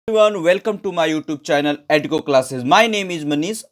Everyone, welcome to my YouTube channel Educo classes. My name is Manish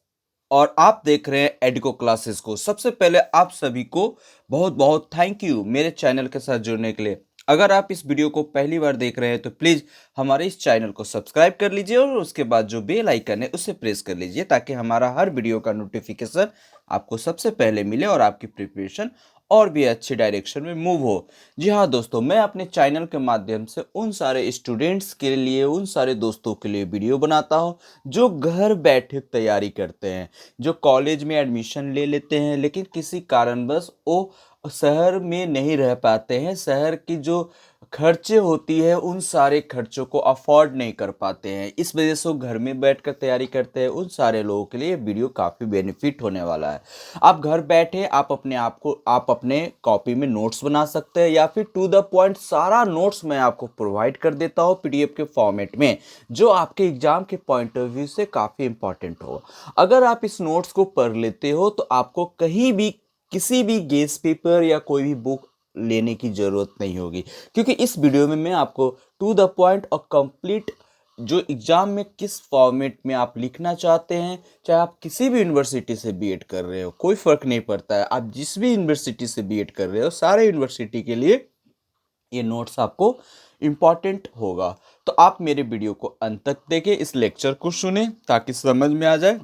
और आप देख रहे हैं एडुको क्लासेस को। सबसे पहले आप सभी को बहुत बहुत थैंक यू मेरे चैनल के साथ जुड़ने के लिए। अगर आप इस वीडियो को पहली बार देख रहे हैं तो प्लीज़ हमारे इस चैनल को सब्सक्राइब कर लीजिए और उसके बाद जो बेल आइकन है उसे प्रेस कर लीजिए ताकि हमारा हर वीडियो का नोटिफिकेशन आपको सबसे पहले मिले और आपकी प्रिपरेशन और भी अच्छी डायरेक्शन में मूव हो। जी हाँ दोस्तों, मैं अपने चैनल के माध्यम से उन सारे स्टूडेंट्स के लिए, उन सारे दोस्तों के लिए वीडियो बनाता हूँ जो घर बैठे तैयारी करते हैं, जो कॉलेज में एडमिशन ले लेते हैं लेकिन किसी कारणवश वो शहर में नहीं रह पाते हैं। शहर की जो खर्चे होती है उन सारे खर्चों को अफोर्ड नहीं कर पाते हैं, इस वजह से वो घर में बैठकर तैयारी करते हैं। उन सारे लोगों के लिए वीडियो काफ़ी बेनिफिट होने वाला है। आप घर बैठे आप अपने कॉपी में नोट्स बना सकते हैं या फिर टू द पॉइंट सारा नोट्स मैं आपको प्रोवाइड कर देता हूँ पीडीएफ के फॉर्मेट में, जो आपके एग्जाम के पॉइंट ऑफ व्यू से काफ़ी इंपॉर्टेंट हो। अगर आप इस नोट्स को पढ़ लेते हो तो आपको कहीं भी किसी भी गेस पेपर या कोई भी बुक लेने की ज़रूरत नहीं होगी, क्योंकि इस वीडियो में मैं आपको टू द पॉइंट और कंप्लीट जो एग्ज़ाम में किस फॉर्मेट में आप लिखना चाहते हैं, चाहे आप किसी भी यूनिवर्सिटी से बीएड कर रहे हो, कोई फ़र्क नहीं पड़ता है। आप जिस भी यूनिवर्सिटी से बीएड कर रहे हो, सारे यूनिवर्सिटी के लिए ये नोट्स आपको इम्पॉर्टेंट होगा। तो आप मेरे वीडियो को अंत तक देखें, इस लेक्चर को सुने ताकि समझ में आ जाए।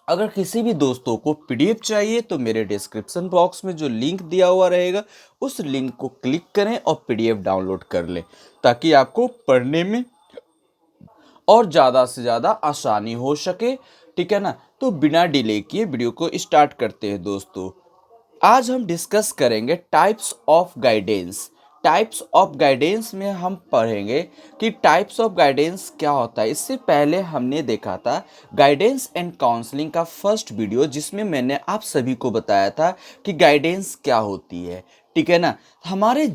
अगर किसी भी दोस्तों को पीडीएफ चाहिए तो मेरे डिस्क्रिप्शन बॉक्स में जो लिंक दिया हुआ रहेगा उस लिंक को क्लिक करें और पीडीएफ डाउनलोड कर लें ताकि आपको पढ़ने में और ज़्यादा से ज़्यादा आसानी हो सके। ठीक है ना? तो बिना डिले किए वीडियो को स्टार्ट करते हैं दोस्तों। आज हम डिस्कस करेंगे types of guidance. Types of guidance में हम पढ़ेंगे कि टाइप्स ऑफ गाइडेंस क्या होता है। इससे पहले हमने देखा था गाइडेंस एंड काउंसलिंग का फर्स्ट वीडियो, जिसमें मैंने आप सभी को बताया था कि गाइडेंस क्या होती है। ठीक है ना? हमारा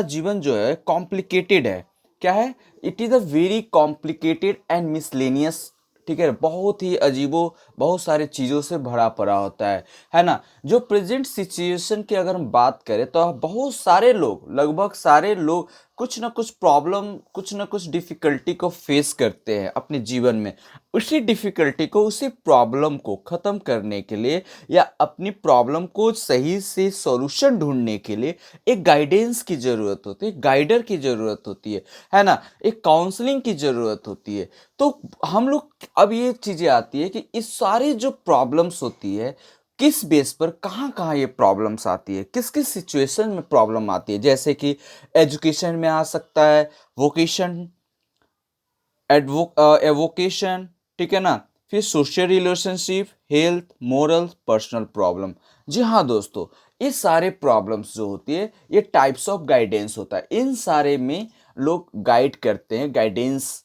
जीवन जो है कॉम्प्लिकेटेड है। क्या है? It is a very complicated and miscellaneous. ठीक है, बहुत ही अजीबो बहुत सारी चीज़ों से भरा पड़ा होता है ना? जो प्रेजेंट सिचुएशन की अगर हम बात करें तो बहुत सारे लोग, लगभग सारे लोग कुछ ना कुछ प्रॉब्लम, कुछ ना कुछ डिफ़िकल्टी को फेस करते हैं अपने जीवन में। उसी डिफ़िकल्टी को, उसी प्रॉब्लम को ख़त्म करने के लिए या अपनी प्रॉब्लम को सही से सॉल्यूशन ढूँढने के लिए एक गाइडेंस की ज़रूरत होती है, गाइडर की ज़रूरत होती है ना? एक काउंसलिंग की ज़रूरत होती है। तो हम लोग अब ये चीज़ें आती है कि इस सारी जो प्रॉब्लम्स होती है, किस बेस पर कहाँ-कहाँ ये प्रॉब्लम्स आती है, किस-किस सिचुएशन में प्रॉब्लम आती है। जैसे कि एजुकेशन में आ सकता है, वोकेशन, एवोकेशन, ठीक है ना? फिर social relationship, health, moral, personal problem. जी हाँ दोस्तों, ये सारे प्रॉब्लम्स जो होती है ये टाइप्स ऑफ गाइडेंस होता है। इन सारे में लोग गाइड करते हैं, गाइडेंस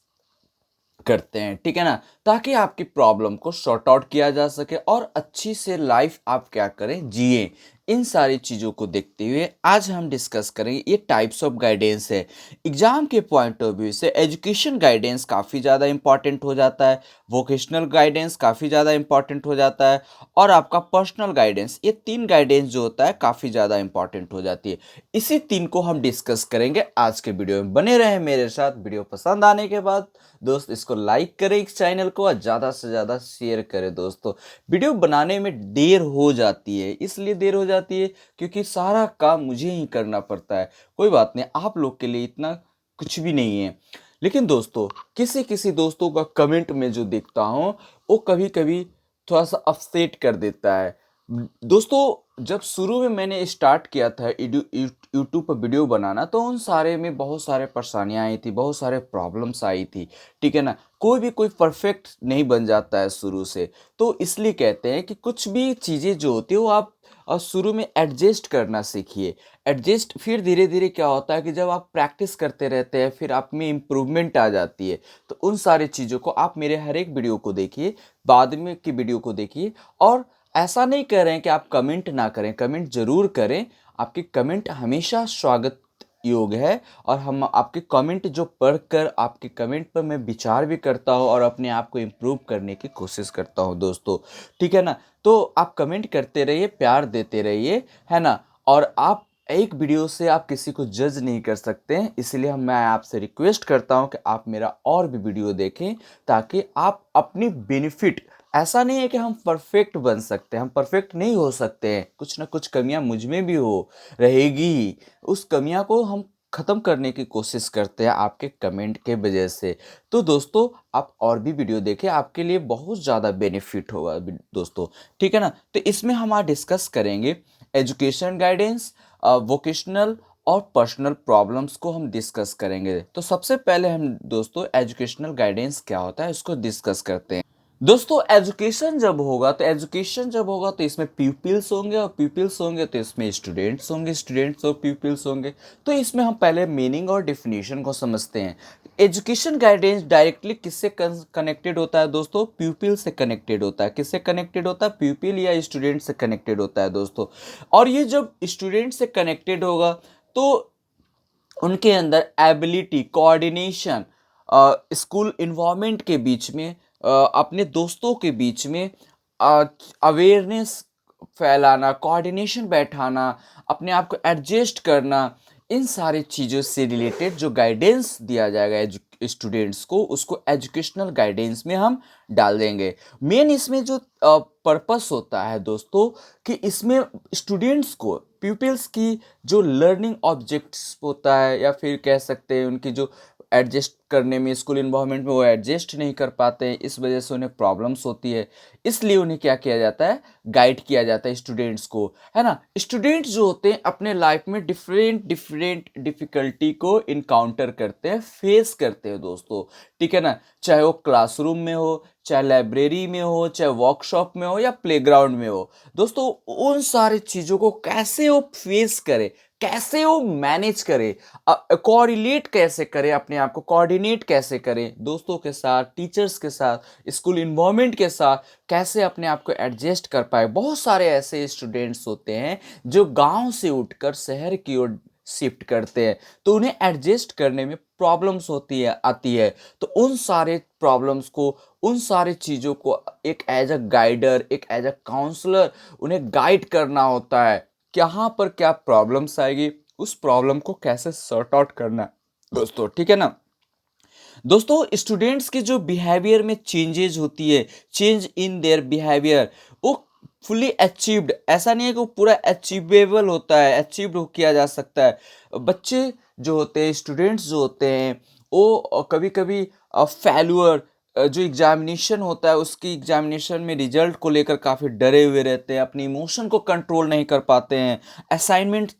करते हैं, ठीक है ना? ताकि आपकी प्रॉब्लम को सॉर्ट आउट किया जा सके और अच्छी से लाइफ आप क्या करें, जिए। इन सारी चीज़ों को देखते हुए आज हम डिस्कस करेंगे ये टाइप्स ऑफ गाइडेंस है। एग्जाम के पॉइंट ऑफ व्यू से एजुकेशन गाइडेंस काफ़ी ज़्यादा इंपॉर्टेंट हो जाता है, वोकेशनल गाइडेंस काफ़ी ज़्यादा इंपॉर्टेंट हो जाता है और आपका पर्सनल गाइडेंस, ये तीन गाइडेंस जो होता है काफ़ी ज़्यादा इंपॉर्टेंट हो जाती है। इसी तीन को हम डिस्कस करेंगे आज के वीडियो में। बने रहें मेरे साथ। वीडियो पसंद आने के बाद दोस्त इसको लाइक करें इस चैनल को और ज़्यादा से ज़्यादा शेयर करें दोस्तों। वीडियो बनाने में देर हो जाती है, इसलिए देर हो जाती है क्योंकि सारा काम मुझे ही करना पड़ता है। कोई बात नहीं, आप लोग के लिए इतना कुछ भी नहीं है। लेकिन दोस्तों, किसी किसी दोस्तों का कमेंट में जो देखता हूँ वो कभी कभी थोड़ा सा अपसेट कर देता है। दोस्तों, जब शुरू में मैंने स्टार्ट किया था यूट्यूब पर वीडियो बनाना तो उन सारे में बहुत सारे परेशानियाँ आई थी, बहुत सारे प्रॉब्लम्स आई थी। ठीक है ना? कोई परफेक्ट नहीं बन जाता है शुरू से। तो इसलिए कहते हैं कि कुछ भी चीज़ें जो होती है वो आप शुरू में एडजस्ट करना सीखिए। एडजस्ट फिर धीरे धीरे क्या होता है कि जब आप प्रैक्टिस करते रहते हैं फिर आप में इम्प्रूवमेंट आ जाती है। तो उन सारी चीज़ों को आप मेरे हर एक वीडियो को देखिए, बाद में की वीडियो को देखिए। और ऐसा नहीं कह रहे हैं कि आप कमेंट ना करें, कमेंट ज़रूर करें। आपके कमेंट हमेशा स्वागत योग है और हम आपके कमेंट जो पढ़कर आपके कमेंट पर मैं विचार भी करता हूँ और अपने आप को इम्प्रूव करने की कोशिश करता हूँ दोस्तों। ठीक है ना? तो आप कमेंट करते रहिए, प्यार देते रहिए, है ना? और आप एक वीडियो से आप किसी को जज नहीं कर सकते हैं, इसलिए मैं आपसे रिक्वेस्ट करता हूं कि आप मेरा और भी वीडियो देखें ताकि आप अपनी बेनिफिट, ऐसा नहीं है कि हम परफेक्ट बन सकते हैं, हम परफेक्ट नहीं हो सकते हैं, कुछ ना कुछ कमियां मुझ में भी हो रहेगी ही। उस कमियां को हम ख़त्म करने की कोशिश करते हैं आपके कमेंट के वजह से। तो दोस्तों आप और भी वीडियो देखें, आपके लिए बहुत ज़्यादा बेनिफिट होगा दोस्तों, ठीक है ना। तो इसमें हम आज डिस्कस करेंगे एजुकेशन गाइडेंस, वोकेशनल और पर्सनल प्रॉब्लम्स को हम डिस्कस करेंगे। तो सबसे पहले हम दोस्तों एजुकेशनल गाइडेंस क्या होता है इसको डिस्कस करते हैं। दोस्तों एजुकेशन जब होगा तो इसमें पीपल्स होंगे, और पीपल्स होंगे तो इसमें स्टूडेंट्स होंगे, स्टूडेंट्स और पीपल्स होंगे। तो इसमें हम पहले मीनिंग और डिफिनीशन को समझते हैं। एजुकेशन गाइडेंस डायरेक्टली किससे कनेक्टेड होता है दोस्तों? प्यूपिल से कनेक्टेड होता है। किससे कनेक्टेड होता है? प्यूपिल या स्टूडेंट से कनेक्टेड होता है दोस्तों। और ये जब स्टूडेंट से कनेक्टेड होगा तो उनके अंदर एबिलिटी, कोऑर्डिनेशन, स्कूल इन्वायरमेंट के बीच में, अपने दोस्तों के बीच में अवेयरनेस फैलाना, कोऑर्डिनेशन बैठाना, अपने आप को एडजस्ट करना, इन सारी चीज़ों से रिलेटेड जो गाइडेंस दिया जाएगा स्टूडेंट्स को, उसको एजुकेशनल गाइडेंस में हम डाल देंगे। मेन इसमें जो पर्पस होता है दोस्तों कि इसमें स्टूडेंट्स को, प्यूपिल्स की जो लर्निंग ऑब्जेक्ट्स होता है, या फिर कह सकते हैं उनकी जो एडजस्ट करने में, स्कूल इन्वायरमेंट में वो एडजस्ट नहीं कर पाते हैं, इस वजह से उन्हें प्रॉब्लम्स होती है। इसलिए उन्हें क्या किया जाता है? गाइड किया जाता है स्टूडेंट्स को, है ना। स्टूडेंट्स जो होते हैं अपने लाइफ में डिफरेंट डिफरेंट डिफिकल्टी को इनकाउंटर करते हैं, फेस करते हैं दोस्तों, ठीक है ना। चाहे वो क्लासरूम में हो, चाहे लाइब्रेरी में हो, चाहे वर्कशॉप में हो, या प्लेग्राउंड में हो दोस्तों, उन सारी चीज़ों को कैसे वो फेस करे, कैसे वो मैनेज करे, कोरिलेट कैसे करे, अपने आप को कोऑर्डिनेट कैसे करें दोस्तों के साथ, टीचर्स के साथ, स्कूल इन्वायरमेंट के साथ, कैसे अपने आप को एडजस्ट कर पाए। बहुत सारे ऐसे स्टूडेंट्स होते हैं जो गांव से उठकर शहर की ओर शिफ्ट करते हैं, तो उन्हें एडजस्ट करने में प्रॉब्लम्स आती है। तो उन सारे प्रॉब्लम्स को, उन सारी चीज़ों को एक एज अ गाइडर, एक एज अ काउंसलर उन्हें गाइड करना होता है। कहाँ पर क्या प्रॉब्लम्स आएगी, उस प्रॉब्लम को कैसे सॉर्ट आउट करना है दोस्तों, ठीक है ना। दोस्तों स्टूडेंट्स के जो बिहेवियर में चेंजेस होती है, चेंज इन देयर बिहेवियर, वो फुली अचीव्ड, ऐसा नहीं है कि वो पूरा अचीवेबल होता है, अचीव किया जा सकता है। बच्चे जो होते हैं, स्टूडेंट्स जो होते हैं, वो कभी कभी फेल्यूअर, जो एग्जामिनेशन होता है उसकी एग्जामिनेशन में रिजल्ट को लेकर काफ़ी डरे हुए रहते हैं, अपनी इमोशन को कंट्रोल नहीं कर पाते हैं, असाइनमेंट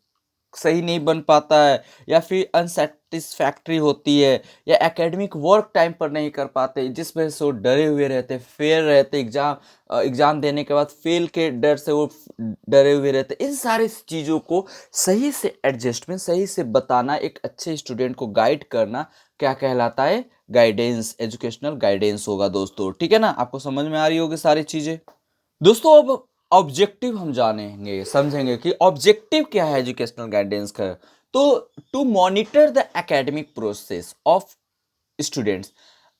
सही नहीं बन पाता है, या फिर अनसेटिस्फैक्ट्री होती है, या एकेडमिक वर्क टाइम पर नहीं कर पाते, जिस वजह से वो डरे हुए रहते, फेल रहते, एग्ज़ाम देने के बाद फेल के डर से वो डरे हुए रहते। इन सारी चीज़ों को सही से एडजस्टमेंट, सही से बताना, एक अच्छे स्टूडेंट को गाइड करना क्या कहलाता है? गाइडेंस, एजुकेशनल गाइडेंस होगा दोस्तों, ठीक है ना। आपको समझ में आ रही होगी सारी चीज़ें दोस्तों। अब ऑब्जेक्टिव हम जानेंगे, समझेंगे कि ऑब्जेक्टिव क्या है एजुकेशनल गाइडेंस का। तो to monitor the academic process of students,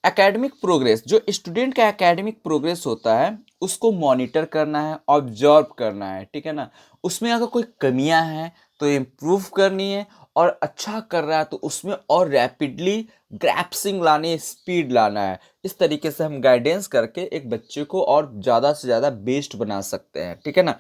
academic progress, जो स्टूडेंट का एकेडमिक प्रोग्रेस होता है उसको मॉनिटर करना है, ऑब्जर्व करना है, ठीक है ना। उसमें अगर कोई कमियां हैं तो इम्प्रूव करनी है, और अच्छा कर रहा है तो उसमें और रैपिडली ग्रैप्सिंग लानी है, स्पीड लाना है। इस तरीके से हम गाइडेंस करके एक बच्चे को और ज़्यादा से ज़्यादा बेस्ट बना सकते हैं, ठीक है ना।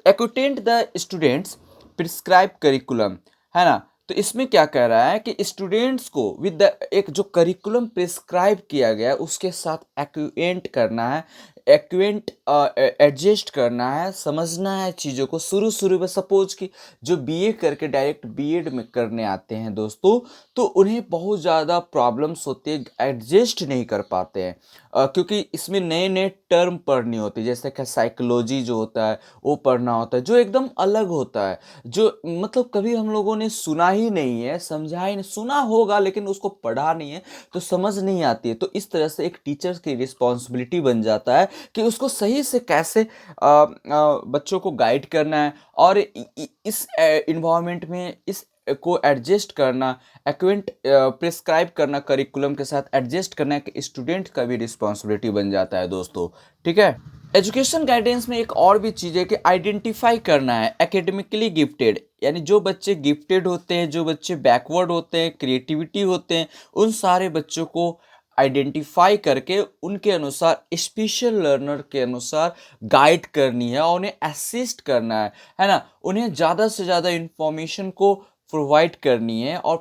एक्विटेंट द स्टूडेंट्स प्रिस्क्राइब करिकुलम, है ना। तो इसमें क्या कह रहा है कि स्टूडेंट्स को विद द, एक जो करिकुलम प्रिस्क्राइब किया गया है उसके साथ एक्वेंट करना है, एक्वेंट एडजस्ट करना है, समझना है चीज़ों को। शुरू शुरू में सपोज कि जो बीए करके डायरेक्ट बीएड में करने आते हैं दोस्तों, तो उन्हें बहुत ज़्यादा प्रॉब्लम्स होती है, एडजस्ट नहीं कर पाते हैं, क्योंकि इसमें नए नए टर्म पढ़नी होती है, जैसे कि साइकोलॉजी जो होता है वो पढ़ना होता है, जो एकदम अलग होता है, जो मतलब कभी हम लोगों ने सुना ही नहीं है, समझा ही नहीं, सुना होगा लेकिन उसको पढ़ा नहीं है, तो समझ नहीं आती है। तो इस तरह से एक टीचर की रिस्पॉन्सिबिलिटी बन जाता है कि उसको सही से कैसे बच्चों को गाइड करना है, और इस इन्वायरमेंट में इस को एडजस्ट करना, एक्वेंट प्रिस्क्राइब करना, करिकुलम के साथ एडजस्ट करना, कि स्टूडेंट का भी रिस्पॉन्सिबिलिटी बन जाता है दोस्तों, ठीक है। एजुकेशन गाइडेंस में एक और भी चीज़ है कि आइडेंटिफाई करना है एकेडमिकली गिफ्टेड, यानी जो बच्चे गिफ्टेड होते हैं, जो बच्चे बैकवर्ड होते हैं, क्रिएटिविटी होते हैं, उन सारे बच्चों को आइडेंटिफाई करके उनके अनुसार स्पेशल लर्नर के अनुसार गाइड करनी है और उन्हें असिस्ट करना है ना। उन्हें ज़्यादा से ज़्यादा इंफॉर्मेशन को प्रोवाइड करनी है और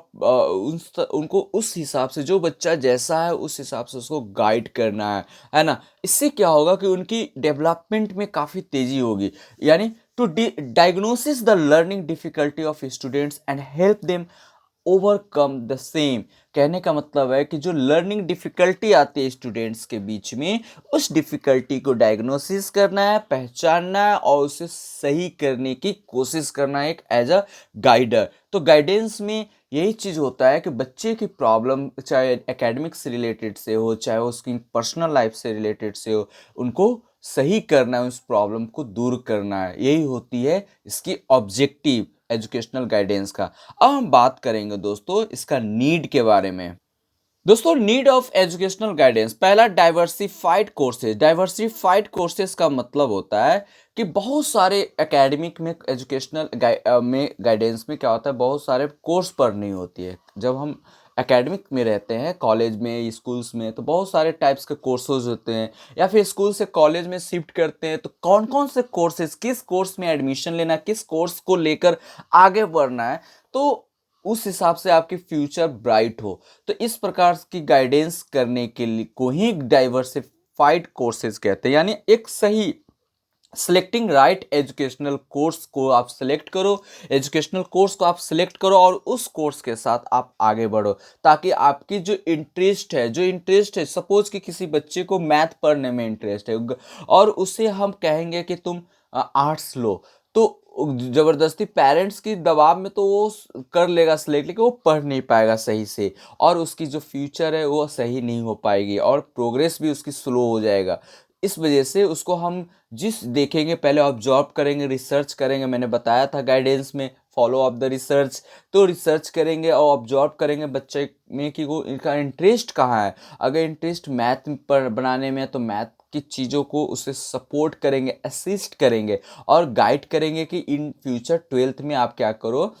उनको उस हिसाब से, जो बच्चा जैसा है उस हिसाब से उसको गाइड करना है ना। इससे क्या होगा कि उनकी डेवलपमेंट में काफ़ी तेज़ी होगी, यानी to diagnosis the learning difficulty of students and help them overcome the same. कहने का मतलब है कि जो लर्निंग डिफिकल्टी आती है स्टूडेंट्स के बीच में, उस डिफिकल्टी को डायग्नोसिस करना है, पहचानना है और उसे सही करने की कोशिश करना है एक एज अ गाइडर। तो गाइडेंस में यही चीज़ होता है कि बच्चे की प्रॉब्लम चाहे एकेडमिक से रिलेटेड से हो, चाहे उसकी पर्सनल लाइफ से रिलेटेड से हो, उनको सही करना है, उस प्रॉब्लम को दूर करना है। यही होती है इसकी ऑब्जेक्टिव एजुकेशनल गाइडेंस का। अब हम बात करेंगे दोस्तों इसका नीड के बारे में। दोस्तों, नीड ऑफ एजुकेशनल गाइडेंस, पहला डाइवर्सिफाइड कोर्सेज। डाइवर्सिफाइड कोर्सेज का मतलब होता है कि बहुत सारे एकेडमिक में, एजुकेशनल में गाइडेंस में क्या होता है, बहुत सारे कोर्स पढ़नी होती है। जब हम एकेडमिक में रहते हैं, कॉलेज में, स्कूल्स में, तो बहुत सारे टाइप्स के कोर्सेज होते हैं, या फिर स्कूल से कॉलेज में शिफ्ट करते हैं तो कौन कौन से कोर्सेज, किस कोर्स में एडमिशन लेना, किस कोर्स को लेकर आगे बढ़ना है, तो उस हिसाब से आपकी फ्यूचर ब्राइट हो। तो इस प्रकार की गाइडेंस करने के लिए को ही डाइवर्सिफाइड कोर्सेज कहते हैं, यानी एक सही सिलेक्टिंग राइट एजुकेशनल कोर्स को आप सिलेक्ट करो, एजुकेशनल कोर्स को आप सिलेक्ट करो और उस कोर्स के साथ आप आगे बढ़ो, ताकि आपकी जो इंटरेस्ट है, सपोज कि किसी बच्चे को मैथ पढ़ने में इंटरेस्ट है और उसे हम कहेंगे कि तुम आर्ट्स लो, तो जबरदस्ती पेरेंट्स की दबाव में तो वो कर लेगा सिलेक्ट, लेकिन वो पढ़ नहीं पाएगा सही से और उसकी जो फ्यूचर है वो सही नहीं हो पाएगी और प्रोग्रेस भी उसकी स्लो हो जाएगा। इस वजह से उसको हम जिस देखेंगे, पहले ऑब्जर्व करेंगे, रिसर्च करेंगे, मैंने बताया था गाइडेंस में फॉलो अप द रिसर्च। तो रिसर्च करेंगे और ऑब्जर्व करेंगे बच्चे में कि वो इनका इंटरेस्ट कहाँ है। अगर इंटरेस्ट मैथ पर बनाने में है तो मैथ की चीज़ों को उसे सपोर्ट करेंगे, असिस्ट करेंगे और गाइड करेंगे कि इन फ्यूचर ट्वेल्थ में आप क्या करो,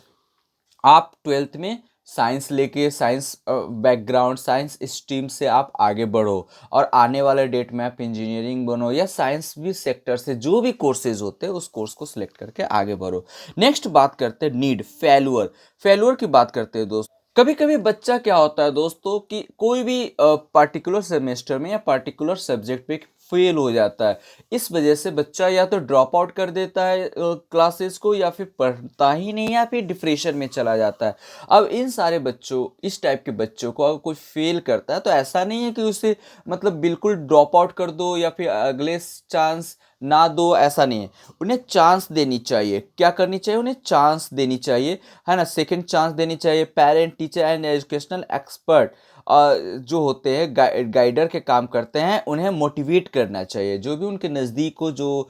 आप ट्वेल्थ में साइंस लेके, साइंस बैकग्राउंड, साइंस स्ट्रीम से आप आगे बढ़ो और आने वाले डेट में आप इंजीनियरिंग बनो या साइंस भी सेक्टर से जो भी कोर्सेज होते हैं उस कोर्स को सिलेक्ट करके आगे बढ़ो। नेक्स्ट बात करते हैं नीड, फेल्यूर। फेल्यूर की बात करते हैं दोस्त। कभी कभी बच्चा क्या होता है दोस्तों कि कोई भी पार्टिकुलर सेमेस्टर में या पार्टिकुलर सब्जेक्ट में फेल हो जाता है। इस वजह से बच्चा या तो ड्रॉप आउट कर देता है क्लासेस को, या फिर पढ़ता ही नहीं, या फिर डिप्रेशन में चला जाता है। अब इन सारे बच्चों, इस टाइप के बच्चों को अगर कोई फेल करता है तो ऐसा नहीं है कि उसे मतलब बिल्कुल ड्रॉप आउट कर दो या फिर अगले चांस ना दो, ऐसा नहीं है। उन्हें चांस देनी चाहिए। क्या करनी चाहिए? उन्हें चांस देनी चाहिए, है ना। सेकंड चांस देनी चाहिए। Parent, teacher and educational expert जो होते हैं, गाइडर के काम करते हैं, उन्हें मोटिवेट करना चाहिए। जो भी उनके नज़दीक हो, जो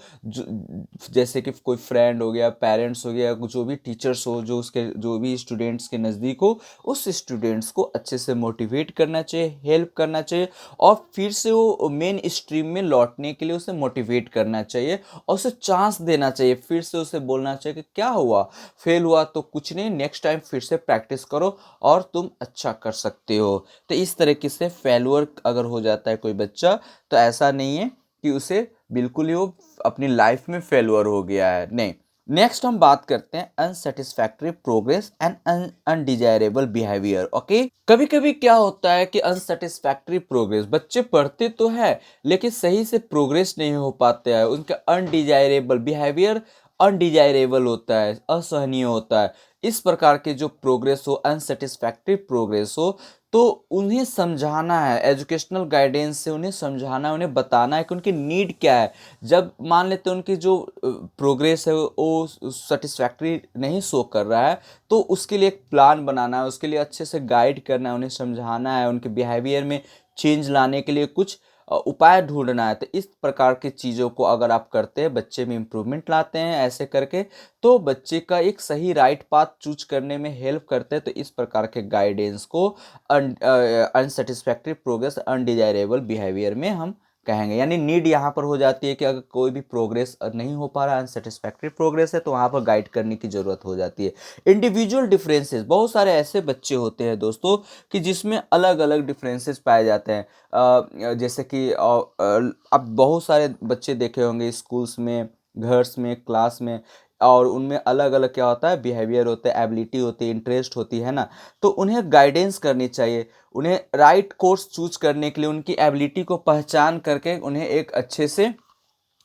जैसे कि कोई फ्रेंड हो गया, पेरेंट्स हो गया, जो भी टीचर्स हो, जो उसके जो भी स्टूडेंट्स के नज़दीक हो, उस स्टूडेंट्स को अच्छे से मोटिवेट करना चाहिए, हेल्प करना चाहिए और फिर से वो मेन स्ट्रीम में लौटने के लिए उसे मोटिवेट करना चाहिए और उसे चांस देना चाहिए। फिर से उसे बोलना चाहिए कि क्या हुआ, फेल हुआ तो कुछ नहीं, नेक्स्ट टाइम फिर से प्रैक्टिस करो और तुम अच्छा कर सकते हो। तो इस तरीके से फेल्योर अगर हो जाता है कोई बच्चा, तो ऐसा नहीं है कि उसे बिल्कुल ही वो अपनी लाइफ में फेल्योर हो गया है, नहीं। नेक्स्ट हम बात करते हैं unsatisfactory progress and undesirable behaviour. Okay, कभी कभी क्या होता है कि अनसेटिस्फैक्टरी प्रोग्रेस, बच्चे पढ़ते तो है लेकिन सही से प्रोग्रेस नहीं हो पाते हैं, उनका अनडिजायरेबल बिहेवियर अनडिजायरेबल होता है, असहनीय होता है। इस प्रकार के जो प्रोग्रेस हो, अनसेटिस्फैक्टरी प्रोग्रेस हो, तो उन्हें समझाना है, एजुकेशनल गाइडेंस से उन्हें समझाना है, उन्हें बताना है कि उनकी नीड क्या है। जब मान लेते हैं उनकी जो प्रोग्रेस है वो सेटिस्फैक्ट्री नहीं शो कर रहा है, तो उसके लिए एक प्लान बनाना है, उसके लिए अच्छे से गाइड करना है, उन्हें समझाना है, उनके बिहेवियर में चेंज लाने के लिए कुछ उपाय ढूंढना है। तो इस प्रकार की चीज़ों को अगर आप करते हैं, बच्चे में इम्प्रूवमेंट लाते हैं ऐसे करके, तो बच्चे का एक सही राइट पाथ चूज करने में हेल्प करते हैं। तो इस प्रकार के गाइडेंस को अनसेटिस्फैक्ट्री प्रोग्रेस, अनडिजायरेबल बिहेवियर में हम कहेंगे। यानी नीड यहाँ पर हो जाती है कि अगर कोई भी प्रोग्रेस नहीं हो पा रहा है, अनसेटिस्फैक्ट्री प्रोग्रेस है, तो वहाँ पर गाइड करने की ज़रूरत हो जाती है। इंडिविजुअल डिफरेंसेस, बहुत सारे ऐसे बच्चे होते हैं दोस्तों कि जिसमें अलग अलग डिफरेंसेस पाए जाते हैं। जैसे कि अब बहुत सारे बच्चे देखे होंगे स्कूल्स में, घर्स में, क्लास में, और उनमें अलग अलग क्या होता है, बिहेवियर होता है, एबिलिटी होती है, इंटरेस्ट होती है ना। तो उन्हें गाइडेंस करनी चाहिए, उन्हें राइट कोर्स चूज करने के लिए उनकी एबिलिटी को पहचान करके उन्हें एक अच्छे से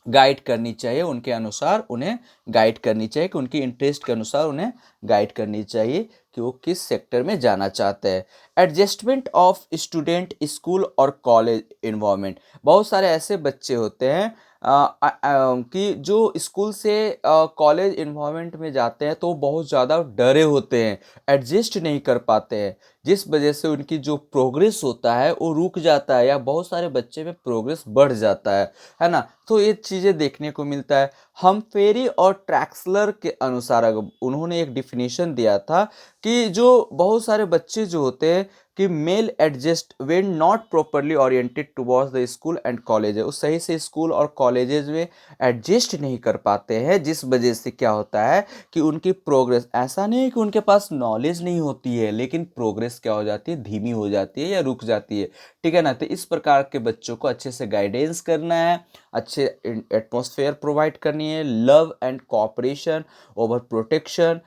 गाइड करनी चाहिए, उनके अनुसार उन्हें गाइड करनी चाहिए, कि उनकी इंटरेस्ट के अनुसार उन्हें गाइड करनी चाहिए कि वो किस सेक्टर में जाना चाहते हैं। एडजस्टमेंट ऑफ स्टूडेंट स्कूल और कॉलेज इन्वायरमेंट, बहुत सारे ऐसे बच्चे होते हैं कि जो स्कूल से कॉलेज इन्वायरमेंट में जाते हैं तो बहुत ज़्यादा डरे होते हैं, एडजस्ट नहीं कर पाते हैं, जिस वजह से उनकी जो प्रोग्रेस होता है वो रुक जाता है, या बहुत सारे बच्चे में प्रोग्रेस बढ़ जाता है ना। तो ये चीज़ें देखने को मिलता है। हमफेरी और ट्रैक्सलर के अनुसार अगर उन्होंने एक डिफिनीशन दिया था कि जो बहुत सारे बच्चे जो होते हैं कि maladjust when not properly oriented towards the school and college, वो सही से स्कूल और कॉलेजेस में एडजस्ट नहीं कर पाते हैं, जिस वजह से क्या होता है कि उनकी प्रोग्रेस, ऐसा नहीं है कि उनके पास नॉलेज नहीं होती है, लेकिन प्रोग्रेस क्या हो जाती है, धीमी हो जाती है या रुक जाती है, ठीक है ना। तो इस प्रकार के बच्चों को अच्छे से गाइडेंस करना है, अच्छे एटमॉस्फेयर प्रोवाइड करनी है, love and cooperation over protection,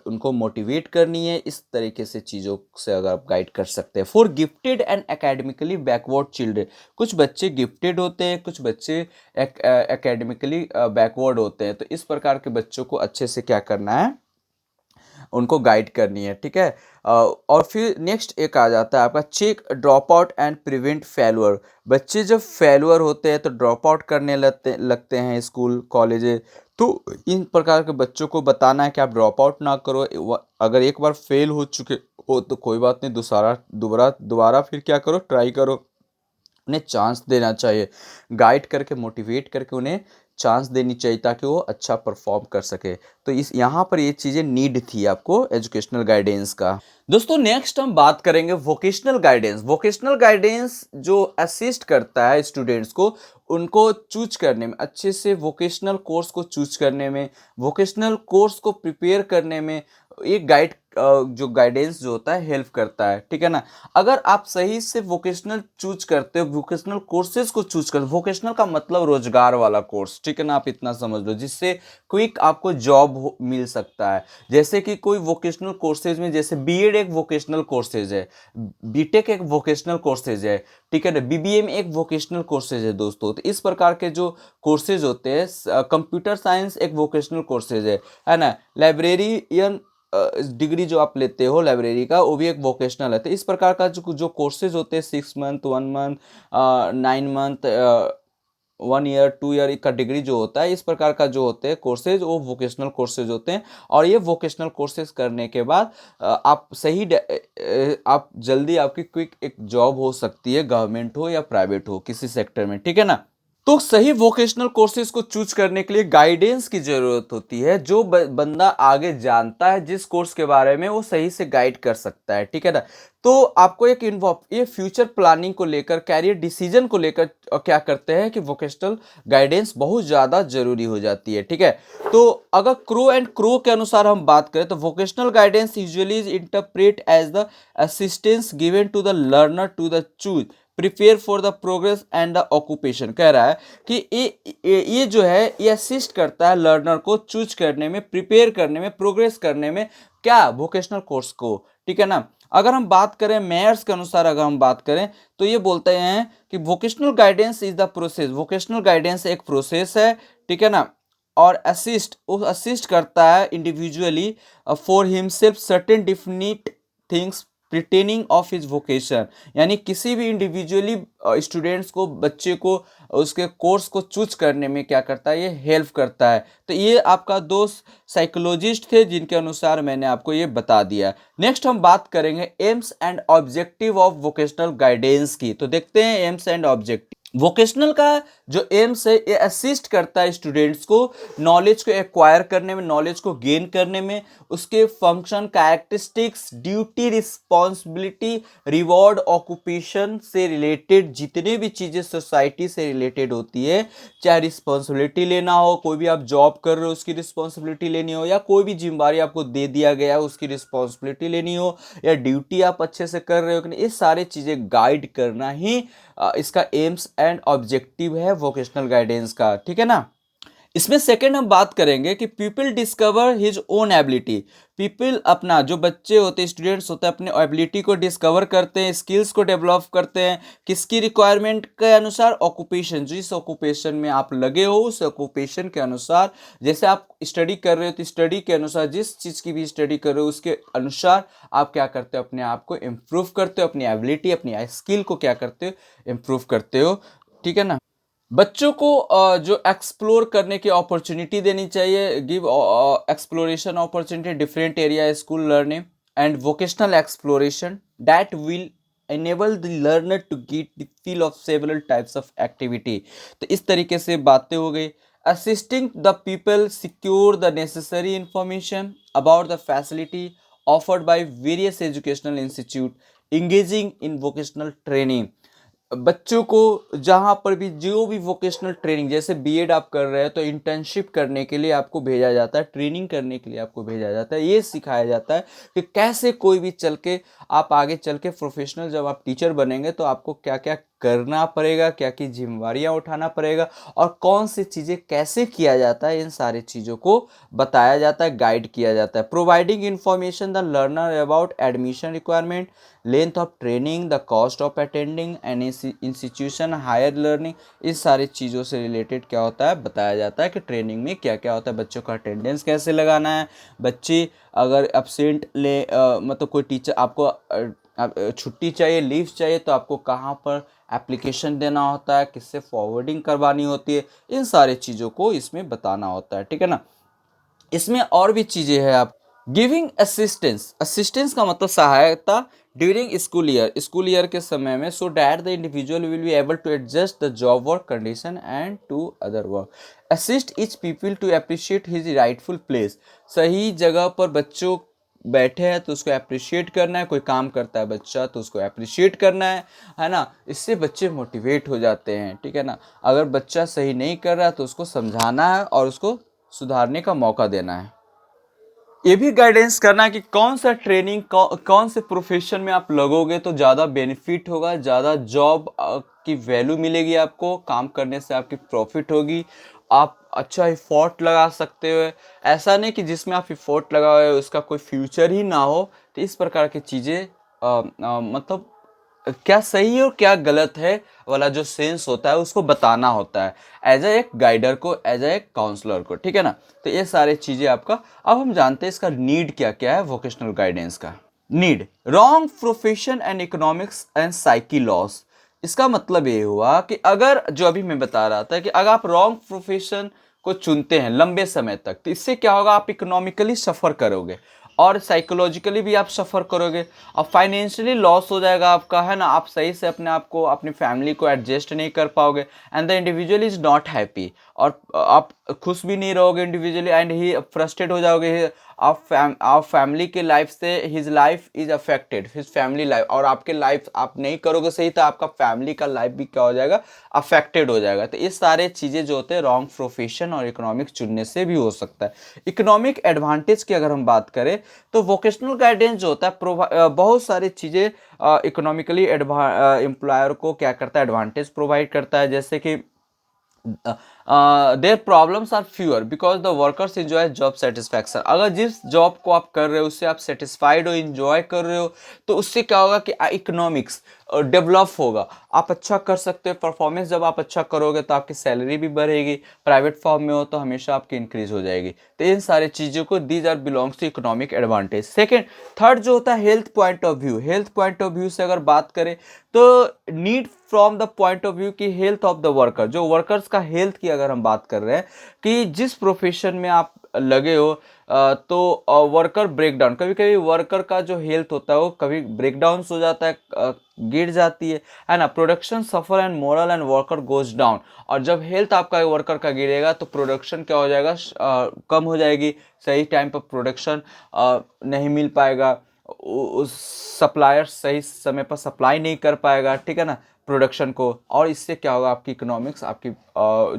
उनको मोटिवेट करनी है। इस तरीके से चीज़ों से अगर आप गाइड कर सकते हैं। For gifted and academically backward children, कुछ बच्चे गिफ्टेड होते हैं, कुछ बच्चे एकेडमिकली बैकवर्ड होते हैं, तो इस प्रकार के बच्चों को अच्छे से क्या करना है, उनको गाइड करनी है, ठीक है। और फिर नेक्स्ट एक आ जाता है आपका check drop out and prevent failure. बच्चे जब फेलुअर होते हैं तो ड्रॉप आउट करने लगते हैं स्कूल कॉलेज, तो इन प्रकार के बच्चों को बताना है कि आप ड्रॉप आउट ना करो, अगर एक बार फेल हो चुके हो तो कोई बात नहीं, दोबारा दोबारा फिर क्या करो, ट्राई करो। उन्हें चांस देना चाहिए, गाइड करके मोटिवेट करके उन्हें चांस देनी चाहिए ताकि वो अच्छा परफॉर्म कर सके। तो इस यहाँ पर ये चीज़ें नीड थी आपको एजुकेशनल गाइडेंस का। दोस्तों नेक्स्ट हम बात करेंगे वोकेशनल गाइडेंस। वोकेशनल गाइडेंस जो असिस्ट करता है स्टूडेंट्स को उनको चूज करने में, अच्छे से वोकेशनल कोर्स को चूज करने में, वोकेशनल कोर्स को प्रिपेयर करने में एक जो गाइडेंस जो होता है हेल्प करता है, ठीक है ना। अगर आप सही से वोकेशनल चूज करते हो, वोकेशनल कोर्सेज को चूज करते हो, वोकेशनल का मतलब रोजगार वाला कोर्स, ठीक है ना, आप इतना समझ लो, जिससे क्विक आपको जॉब मिल सकता है। जैसे कि कोई वोकेशनल कोर्सेज में, जैसे बीएड एक वोकेशनल कोर्सेज है, बीटेक एक वोकेशनल कोर्सेज है, ठीक है ना, बीबीए में एक वोकेशनल कोर्सेज है दोस्तों। तो इस प्रकार के जो कोर्सेज होते हैं, कंप्यूटर साइंस एक वोकेशनल कोर्सेज है ना, लाइब्रेरियन डिग्री जो आप लेते हो लाइब्रेरी का, वो भी एक वोकेशनल है। तो इस प्रकार का जो कोर्सेज होते हैं, 6 month, 1 month, 9 month, 1 year, 2 year का डिग्री जो होता है, इस प्रकार का जो होते हैं कोर्सेज, वो वोकेशनल कोर्सेज होते हैं। और ये वोकेशनल कोर्सेज करने के बाद आप आप जल्दी आपकी क्विक एक जॉब हो सकती है, गवर्नमेंट हो या प्राइवेट हो, किसी सेक्टर में, ठीक है ना। तो सही वोकेशनल कोर्सेज को चूज करने के लिए गाइडेंस की जरूरत होती है, जो बंदा आगे जानता है जिस कोर्स के बारे में, वो सही से गाइड कर सकता है, ठीक है ना। तो आपको ये फ्यूचर प्लानिंग को लेकर, कैरियर डिसीजन को लेकर क्या करते हैं कि वोकेशनल गाइडेंस बहुत ज़्यादा जरूरी हो जाती है, ठीक है। तो अगर क्रो एंड क्रो के अनुसार हम बात करें तो vocational guidance usually is interpret as the assistance given to the learner to the choose prepare for the progress and the occupation. कह रहा है कि ये जो है ये असिस्ट करता है लर्नर को चूज करने में, प्रिपेयर करने में, प्रोग्रेस करने में, क्या, वोकेशनल कोर्स को, ठीक है ना। अगर हम बात करें मेयर्स के अनुसार, अगर हम बात करें तो ये बोलते हैं कि vocational guidance is the process, vocational guidance एक प्रोसेस है, ठीक है ना। और असिस्ट करता है individually for himself certain definite things pertaining of his vocation, यानी किसी भी इंडिविजुअली स्टूडेंट्स को, बच्चे को उसके कोर्स को चूज करने में क्या करता है, ये हेल्प करता है। तो ये आपका दोस्त साइकोलॉजिस्ट थे जिनके अनुसार मैंने आपको ये बता दिया। नेक्स्ट हम बात करेंगे AIIMS and objective of vocational guidance की। तो देखते हैं एम्स एंड ऑब्जेक्टिव। वोकेशनल का जो एम्स है ये असिस्ट करता है स्टूडेंट्स को नॉलेज को एक्वायर करने में, नॉलेज को गेन करने में, उसके function, characteristics, duty, responsibility, reward, occupation से रिलेटेड जितने भी चीज़ें सोसाइटी से रिलेटेड होती है, चाहे रिस्पॉन्सिबिलिटी लेना हो, कोई भी आप जॉब कर रहे हो उसकी रिस्पॉन्सिबिलिटी लेनी हो, या कोई भी जिम्मेदारी आपको दे दिया गया है उसकी रिस्पॉन्सिबिलिटी लेनी हो, या ड्यूटी आप अच्छे से कर रहे हो कि नहीं, ये सारी चीज़ें गाइड करना ही इसका एम्स एंड ऑब्जेक्टिव है वोकेशनल गाइडेंस का, ठीक है ना। इसमें सेकंड हम बात करेंगे कि people discover his own ability. People अपना, जो बच्चे होते हैं, स्टूडेंट्स होते हैं, अपने एबिलिटी को डिस्कवर करते हैं, स्किल्स को डेवलप करते हैं, किसकी रिक्वायरमेंट के अनुसार, ऑक्यूपेशन, जिस ऑक्यूपेशन में आप लगे हो उस ऑक्यूपेशन के अनुसार, जैसे आप स्टडी कर रहे हो तो स्टडी के अनुसार, जिस चीज़ की भी स्टडी कर रहे हो उसके अनुसार आप क्या करते हो, अपने आप को इम्प्रूव करते हो, अपनी एबिलिटी, अपनी स्किल को क्या करते हो, इम्प्रूव करते हो, ठीक है ना। बच्चों को जो एक्सप्लोर करने की अपॉर्चुनिटी देनी चाहिए, give exploration opportunity, different area school learning and vocational exploration that will enable the learner to get the feel of several types of activity। तो इस तरीके से बातें हो गई। assisting the people secure the necessary information about the facility offered by various educational institute engaging in vocational training। बच्चों को जहाँ पर भी जो भी वोकेशनल ट्रेनिंग, जैसे बीएड आप कर रहे हैं तो इंटर्नशिप करने के लिए आपको भेजा जाता है, ट्रेनिंग करने के लिए आपको भेजा जाता है, ये सिखाया जाता है कि कैसे कोई भी चल के आप आगे चल के प्रोफेशनल, जब आप टीचर बनेंगे तो आपको क्या क्या करना पड़ेगा, क्या क्या जिम्मेवारियाँ उठाना पड़ेगा, और कौन सी चीज़ें कैसे किया जाता है, इन सारी चीज़ों को बताया जाता है, गाइड किया जाता है। Providing information the learner about admission requirement, length of training, the cost of attending an institution, higher learning, इस सारी चीज़ों से रिलेटेड क्या होता है, बताया जाता है कि ट्रेनिंग में क्या क्या होता है, बच्चों का अटेंडेंस कैसे लगाना है, बच्चे अगर एब्सेंट ले मतलब कोई टीचर आपको छुट्टी चाहिए, लीव चाहिए, तो आपको कहाँ पर एप्लीकेशन देना होता है, किससे फॉरवर्डिंग करवानी होती है, इन सारी चीज़ों को इसमें बताना होता है, ठीक है ना। इसमें और भी चीज़ें हैं। आप गिविंग असिस्टेंस, असिस्टेंस का मतलब सहायता ड्यूरिंग स्कूल ईयर के समय में, so that the individual will be able to adjust the job work condition and to other work. Assist each people to appreciate his rightful place. सही जगह पर बच्चों बैठे हैं तो उसको अप्रिशिएट करना है, कोई काम करता है बच्चा तो उसको अप्रिशिएट करना है ना। इससे बच्चे मोटिवेट हो जाते हैं, ठीक है ना। अगर बच्चा सही नहीं कर रहा है तो उसको समझाना है और उसको सुधारने का मौका देना है। ये भी गाइडेंस करना है कि कौन सा ट्रेनिंग, कौन से प्रोफेशन में आप लगोगे तो ज़्यादा बेनिफिट होगा, ज़्यादा जॉब की वैल्यू मिलेगी, आपको काम करने से आपकी प्रॉफिट होगी, आप अच्छा इफोर्ट लगा सकते हो। ऐसा नहीं कि जिसमें आप इफोर्ट लगाओ उसका कोई फ्यूचर ही ना हो। तो इस प्रकार की चीज़ें मतलब क्या सही है और क्या गलत है वाला जो सेंस होता है उसको बताना होता है एज ए एक गाइडर को, एज ए काउंसलर को, ठीक है ना। तो ये सारी चीज़ें आपका। अब हम जानते हैं इसका नीड क्या क्या है वोकेशनल गाइडेंस का। Need, wrong profession and economics and psyche loss. इसका मतलब ये हुआ कि अगर, जो अभी मैं बता रहा था, कि अगर आप रॉन्ग प्रोफेशन को चुनते हैं लंबे समय तक तो इससे क्या होगा, आप इकोनॉमिकली सफ़र करोगे और साइकोलॉजिकली भी आप सफ़र करोगे और फाइनेंशियली लॉस हो जाएगा आपका, है ना। आप सही से अपने आप को, अपनी फैमिली को एडजस्ट नहीं कर पाओगे and the individual is not happy, और आप खुश भी नहीं रहोगे इंडिविजुअली एंड ही फ्रस्ट्रेट हो जाओगे। आप फैमिली के लाइफ से his life is affected, his family life, और आपके लाइफ आप नहीं करोगे सही तो आपका फैमिली का लाइफ भी क्या हो जाएगा, अफेक्टेड हो जाएगा। तो ये सारे चीज़ें जो होते हैं रॉन्ग प्रोफेशन और इकोनॉमिक चुनने से भी हो सकता है। इकोनॉमिक एडवांटेज की अगर हम बात करें तो वोकेशनल गाइडेंस जो होता है बहुत सारी चीज़ें इकोनॉमिकली एम्प्लॉयर को क्या करता है, एडवांटेज प्रोवाइड करता है। जैसे कि there problems are fewer because the workers enjoy job satisfaction. अगर जिस जॉब को आप कर रहे हो उससे आप सेटिस्फाइड हो, इंजॉय कर रहे हो, तो उससे क्या होगा कि इकोनॉमिक्स डेवलप होगा, आप अच्छा कर सकते हो। परफॉर्मेंस जब आप अच्छा करोगे तो आपकी सैलरी भी बढ़ेगी, प्राइवेट फॉर्म में हो तो हमेशा आपकी इंक्रीज हो जाएगी। तो इन सारी चीज़ों को these are belongs to economic advantage. Second, third जो होता है health point of view. Health point of view से अगर बात करें तो need from the point of view की हेल्थ ऑफ द वर्कर, जो वर्कर्स का हेल्थ की अगर हम बात कर रहे हैं कि जिस प्रोफेशन में आप लगे हो तो वर्कर ब्रेकडाउन, कभी कभी वर्कर का जो हेल्थ होता है वो कभी ब्रेकडाउन हो जाता है, गिर जाती है ना। Production suffer and moral and worker goes down. और जब हेल्थ आपका वर्कर का गिरेगा तो प्रोडक्शन क्या हो जाएगा, कम हो जाएगी, सही टाइम पर प्रोडक्शन नहीं मिल पाएगा, उस सप्लायर सही समय पर सप्लाई नहीं कर पाएगा, ठीक है ना, प्रोडक्शन को। और इससे क्या होगा, आपकी इकोनॉमिक्स, आपकी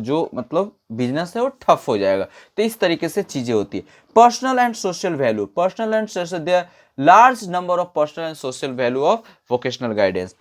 जो मतलब बिजनेस है वो ठप हो जाएगा। तो इस तरीके से चीज़ें होती है। Personal and social value, personal and social, there large number of personal and social value of vocational guidance.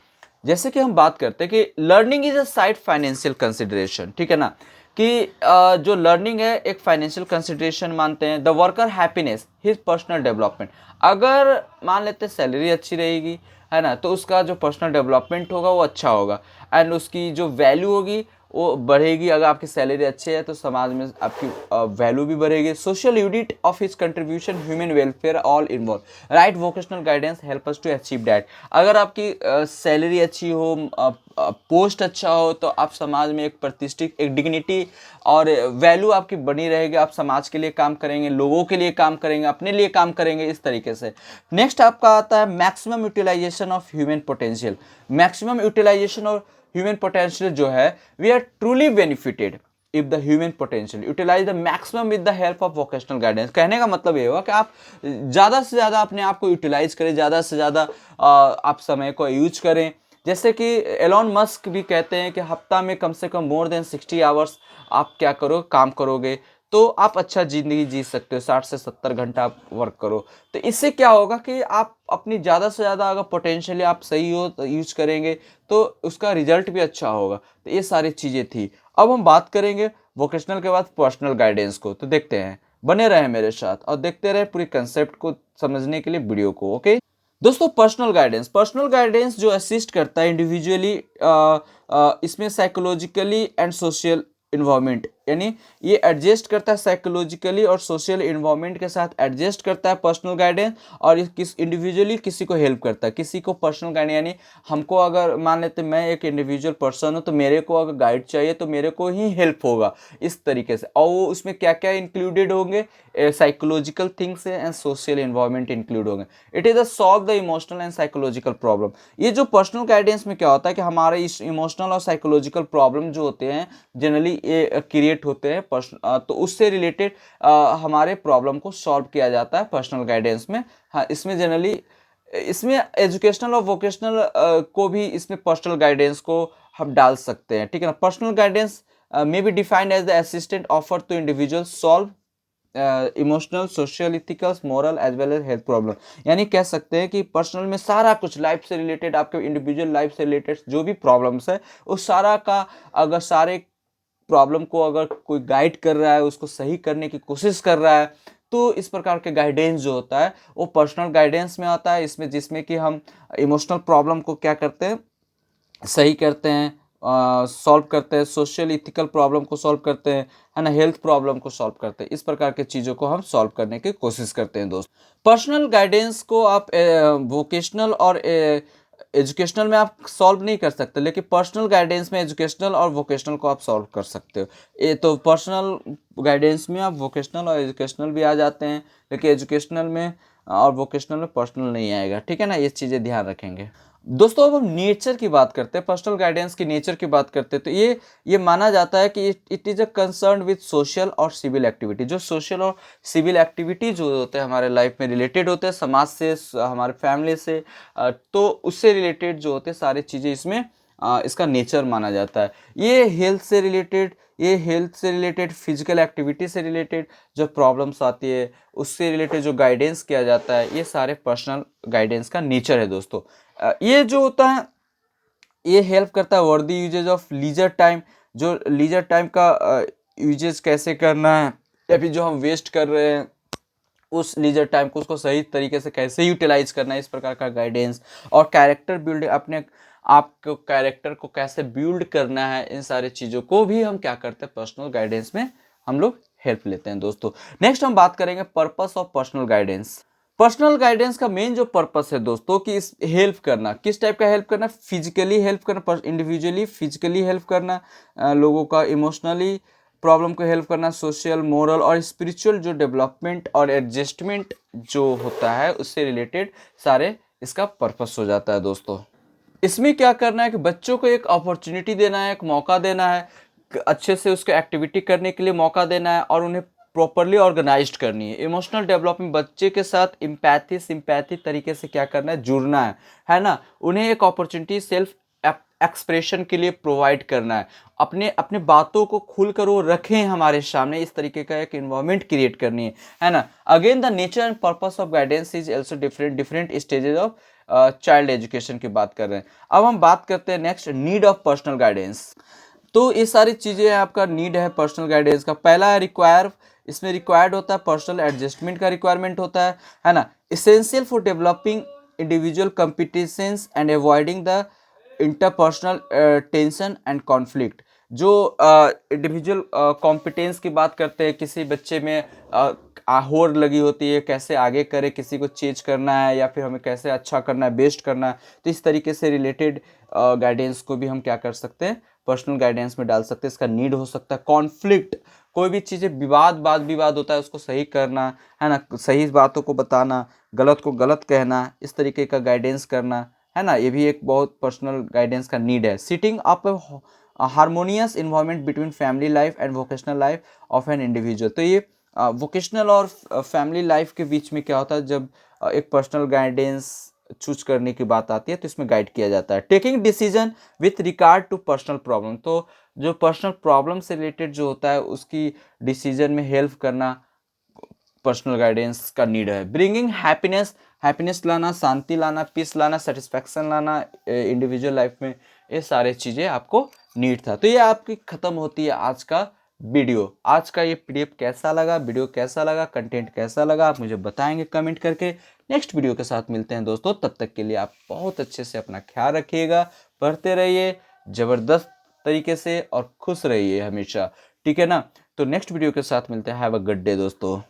जैसे कि हम बात करते हैं कि learning is a side financial consideration, ठीक है ना, कि जो लर्निंग है एक फाइनेंशियल कंसिडरेशन मानते हैं। The worker happiness, his personal development, अगर मान लेते सैलरी अच्छी रहेगी, है ना, तो उसका जो पर्सनल डेवलपमेंट होगा वो अच्छा होगा, एंड उसकी जो वैल्यू होगी वो बढ़ेगी। अगर आपकी सैलरी अच्छी है तो समाज में आपकी वैल्यू भी बढ़ेगी। Social unit of his contribution, human welfare, all involve. Right vocational guidance help us to achieve that. अगर आपकी सैलरी अच्छी हो, पोस्ट अच्छा हो, तो आप समाज में एक प्रतिष्ठित, एक डिग्निटी और वैल्यू आपकी बनी रहेगी। आप समाज के लिए काम करेंगे, लोगों के लिए काम करेंगे, अपने लिए काम करेंगे, इस तरीके से। नेक्स्ट आपका आता है maximum utilization of human potential. Maximum utilization और ह्यूमन पोटेंशियल जो है, we are truly benefited if the human potential utilize the maximum with the help of vocational guidance. कहने का मतलब ये होगा कि आप ज़्यादा से ज़्यादा अपने आप को यूटिलाइज करें, ज़्यादा से ज़्यादा आप समय को यूज करें। जैसे कि एलॉन मस्क भी कहते हैं कि हफ्ता में कम से कम मोर देन 60 आवर्स आप क्या करो, काम करोगे तो आप अच्छा ज़िंदगी जी सकते हो। 60 से 70 घंटा आप वर्क करो, तो इससे क्या होगा कि आप अपनी ज़्यादा से ज़्यादा अगर पोटेंशियली आप सही हो तो यूज करेंगे तो उसका रिजल्ट भी अच्छा होगा। तो ये सारी चीज़ें थी। अब हम बात करेंगे वोकेशनल के बाद पर्सनल गाइडेंस को। तो देखते हैं, बने रहें मेरे साथ और देखते रहें पूरी कंसेप्ट को समझने के लिए वीडियो को। ओके दोस्तों, पर्सनल गाइडेंस, पर्सनल गाइडेंस जो असिस्ट करता है इंडिविजुअली, इसमें साइकोलॉजिकली एंड सोशल इन्वायरमेंट, यानी ये एडजस्ट करता है साइकोलॉजिकली और सोशल इन्वायरमेंट के साथ एडजस्ट करता है पर्सनल गाइडेंस। और किस इंडिविजुअली किसी को हेल्प करता है, किसी को पर्सनल गाइडेंस, यानी हमको अगर मान लेते मैं एक इंडिविजुअल पर्सन हूँ तो मेरे को अगर गाइड चाहिए तो मेरे को ही हेल्प होगा, इस तरीके से। और वो उसमें क्या क्या इंक्लूडेड होंगे, psychological things and social environment include होंगे। It is a solve the emotional and psychological problem. ये जो पर्सनल गाइडेंस में क्या होता है कि हमारे इस इमोशनल और साइकोलॉजिकल प्रॉब्लम जो होते हैं जनरली ये क्रिएट होते हैं तो उससे रिलेटेड हमारे प्रॉब्लम को सॉल्व किया जाता है पर्सनल गाइडेंस में। हाँ, इसमें जनरली इसमें एजुकेशनल और वोकेशनल को भी इसमें पर्सनल गाइडेंस को हम डाल सकते हैं, ठीक है ना। Personal guidance may be defined as the assistant offer to individual solve emotional, social, ethical, moral as well as health problem. यानी कह सकते हैं कि पर्सनल में सारा कुछ लाइफ से रिलेटेड, आपके इंडिविजुअल लाइफ से रिलेटेड जो भी प्रॉब्लम्स है उस सारा का, अगर सारे प्रॉब्लम को अगर कोई गाइड कर रहा है, उसको सही करने की कोशिश कर रहा है, तो इस प्रकार के गाइडेंस जो होता है वो पर्सनल गाइडेंस में आता है। इसमें जिसमें कि हम इमोशनल प्रॉब्लम को क्या करते हैं, सही करते हैं, सॉल्व करते हैं, सोशल इथिकल प्रॉब्लम को सॉल्व करते हैं, है ना, हेल्थ प्रॉब्लम को सॉल्व करते हैं। इस प्रकार की चीज़ों को हम सॉल्व करने की कोशिश करते हैं दोस्त। पर्सनल गाइडेंस को आप वोकेशनल और एजुकेशनल में आप सॉल्व नहीं कर सकते, लेकिन पर्सनल गाइडेंस में एजुकेशनल और वोकेशनल को आप सॉल्व कर सकते हो। ये तो पर्सनल गाइडेंस में आप वोकेशनल और एजुकेशनल भी आ जाते हैं, लेकिन एजुकेशनल में और वोकेशनल में पर्सनल नहीं आएगा, ठीक है ना। ये चीज़ें ध्यान रखेंगे दोस्तों। अब हम नेचर की बात करते हैं, पर्सनल गाइडेंस की नेचर की बात करते हैं, तो ये माना जाता है कि it is a concern with social और सिविल एक्टिविटी। जो सोशल और सिविल एक्टिविटी जो होते हैं हमारे लाइफ में रिलेटेड होते हैं, समाज से, हमारे फैमिली से, तो उससे रिलेटेड जो होते हैं सारी चीज़ें इसमें इसका नेचर माना जाता है। ये हेल्थ से रिलेटेड, फिजिकल एक्टिविटी से रिलेटेड जो प्रॉब्लम्स आती है उससे रिलेटेड जो गाइडेंस किया जाता है, ये सारे पर्सनल गाइडेंस का नेचर है दोस्तों। ये जो होता है ये हेल्प करता है वर्दी यूजेज ऑफ लीजर टाइम। जो लीजर टाइम का यूजेज कैसे करना है, या फिर जो हम वेस्ट कर रहे हैं उस लीजर टाइम को उसको सही तरीके से कैसे यूटिलाइज करना है, इस प्रकार का गाइडेंस। और कैरेक्टर बिल्ड, अपने आपको कैरेक्टर को कैसे बिल्ड करना है, इन सारी चीज़ों को भी हम क्या करते हैं पर्सनल गाइडेंस में हम लोग हेल्प लेते हैं दोस्तों। नेक्स्ट हम बात करेंगे purpose of personal guidance. Personal guidance का मेन जो पर्पस है दोस्तों कि इस हेल्प करना, किस टाइप का हेल्प करना, फिजिकली हेल्प करना, इंडिविजुअली फिजिकली हेल्प करना लोगों का, इमोशनली प्रॉब्लम को हेल्प करना, सोशल, मोरल और स्पिरिचुअल जो डेवलपमेंट और एडजस्टमेंट जो होता है उससे रिलेटेड सारे इसका पर्पस हो जाता है दोस्तों। इसमें क्या करना है कि बच्चों को एक अपॉर्चुनिटी देना है, एक मौका देना है, अच्छे से उसको एक्टिविटी करने के लिए मौका देना है और उन्हें प्रॉपरली ऑर्गेनाइज्ड करनी है। इमोशनल डेवलपमेंट बच्चे के साथ इम्पैथी सिंपैथी तरीके से क्या करना है, जुड़ना है ना। उन्हें एक अपॉर्चुनिटी सेल्फ एक्सप्रेशन के लिए प्रोवाइड करना है, अपने अपने बातों को खुलकर वो रखें हमारे सामने, इस तरीके का एक इन्वायरमेंट क्रिएट करनी है ना। Again the nature and purpose of guidance is also different stages of child education की बात कर रहे हैं। अब हम बात करते हैं next, need of personal guidance. तो ये सारी चीज़ें आपका नीड है पर्सनल गाइडेंस का। पहला है रिक्वायर, इसमें रिक्वायर्ड होता है पर्सनल एडजस्टमेंट का रिक्वायरमेंट होता है ना। Essential for developing individual competitions and avoiding the interpersonal tension and conflict. जो इंडिविजुअल कॉम्पिटेंस की बात करते हैं, किसी बच्चे में होड़ लगी होती है, कैसे आगे करे, किसी को चेंज करना है या फिर हमें कैसे अच्छा करना है, बेस्ट करना है, तो इस तरीके से रिलेटेड गाइडेंस को भी हम क्या कर सकते हैं, पर्सनल गाइडेंस में डाल सकते हैं। इसका नीड हो सकता है कॉन्फ्लिक्ट, कोई भी चीज़ें वाद विवाद होता है उसको सही करना है ना, सही बातों को बताना, गलत को गलत कहना, इस तरीके का गाइडेंस करना है ना, ये भी एक बहुत पर्सनल गाइडेंस का नीड है। Sitting up harmonious environment between family life and vocational life of an individual. तो ये वोकेशनल और फैमिली लाइफ के बीच में क्या होता है, जब एक पर्सनल गाइडेंस चूज करने की बात आती है तो इसमें गाइड किया जाता है। Taking decision with regard to personal problem, तो जो पर्सनल प्रॉब्लम से रिलेटेड जो होता है उसकी डिसीजन में हेल्प करना पर्सनल गाइडेंस का नीड है। ब्रिंगिंग हैप्पीनेस लाना, शांति लाना, पीस लाना, सेटिस्फैक्शन लाना इंडिविजुअल लाइफ में, ये सारे चीज़ें आपको नीड था। तो ये आपकी ख़त्म होती है आज का वीडियो। आज का ये पीडीएफ कैसा लगा, वीडियो कैसा लगा, कंटेंट कैसा लगा, आप मुझे बताएंगे कमेंट करके। नेक्स्ट वीडियो के साथ मिलते हैं दोस्तों, तब तक के लिए आप बहुत अच्छे से अपना ख्याल रखिएगा, पढ़ते रहिए ज़बरदस्त तरीके से और खुश रहिए हमेशा, ठीक है ना। तो नेक्स्ट वीडियो के साथ मिलते हैं। हैव अ गुड डे दोस्तों।